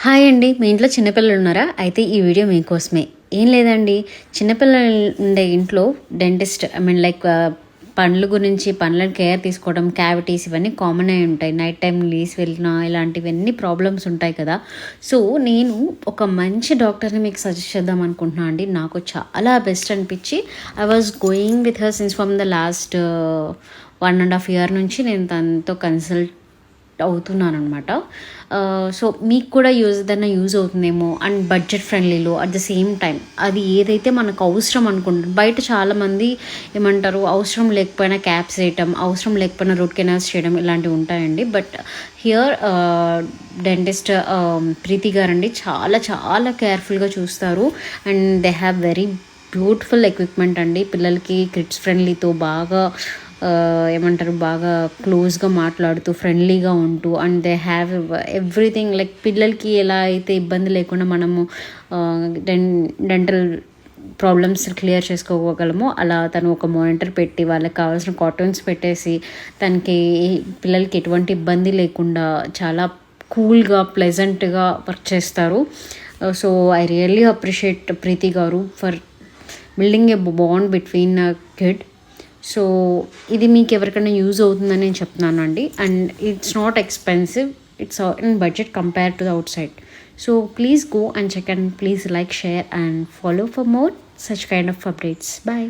Hi అండి. మీ ఇంట్లో చిన్నపిల్లలు ఉన్నారా? అయితే ఈ వీడియో మీకోసమే. ఏం లేదండి, చిన్నపిల్లలు ఉండే ఇంట్లో డెంటిస్ట్ లైక్ పండ్ల గురించి పండ్లను కేర్ తీసుకోవడం, క్యావిటీస్ ఇవన్నీ కామన్ అయి ఉంటాయి. నైట్ టైం లీవ్స్ వెళ్ళినా ఇలాంటివన్నీ ప్రాబ్లమ్స్ ఉంటాయి కదా. సో నేను ఒక మంచి డాక్టర్ని మీకు సజెస్ట్ చేద్దాం అనుకుంటున్నాను అండి. నాకు చాలా బెస్ట్ అనిపించి I was going with her since from the last 1.5 year నుంచి నేను తనతో కన్సల్ట్ అవుతున్నాను అనమాట. సో మీకు కూడా ఏదైనా యూజ్ అవుతుందేమో అండ్ బడ్జెట్ ఫ్రెండ్లీలో అట్ ద సేమ్ టైం అది ఏదైతే మనకు అవసరం అనుకుంటాం. బయట చాలామంది ఏమంటారు, అవసరం లేకపోయినా క్యాప్స్ వేయటం, అవసరం లేకపోయినా రూట్ కెనాల్స్ చేయడం ఇలాంటివి ఉంటాయండి. బట్ హియర్ డెంటిస్ట్ ప్రీతి గారండి చాలా చాలా కేర్ఫుల్గా చూస్తారు and they have very beautiful equipment అండి. పిల్లలకి కిడ్స్ ఫ్రెండ్లీతో బాగా ఏమంటారు, బాగా క్లోజ్గా మాట్లాడుతూ ఫ్రెండ్లీగా ఉంటూ and they have everything like పిల్లలకి ఎలా అయితే ఇబ్బంది లేకుండా మనము డెంటల్ ప్రాబ్లమ్స్ క్లియర్ చేసుకోగలమో అలా తను ఒక మానిటర్ పెట్టి వాళ్ళకి కావాల్సిన కాటన్స్ పెట్టేసి తనకి పిల్లలకి ఎటువంటి ఇబ్బంది లేకుండా చాలా కూల్గా ప్లెజెంట్గా వర్క్ చేస్తారు. సో ఐ రియల్లీ అప్రిషియేట్ ప్రీతి గారు for building A bond between kid. So ఇది మీకు ఎవరికైనా యూజ్ అవుతుందని నేను చెప్తున్నాను అండి. And it's not expensive, it's in budget compare to the out side. So please go and check and please like, share and follow for more such kind of updates. Bye.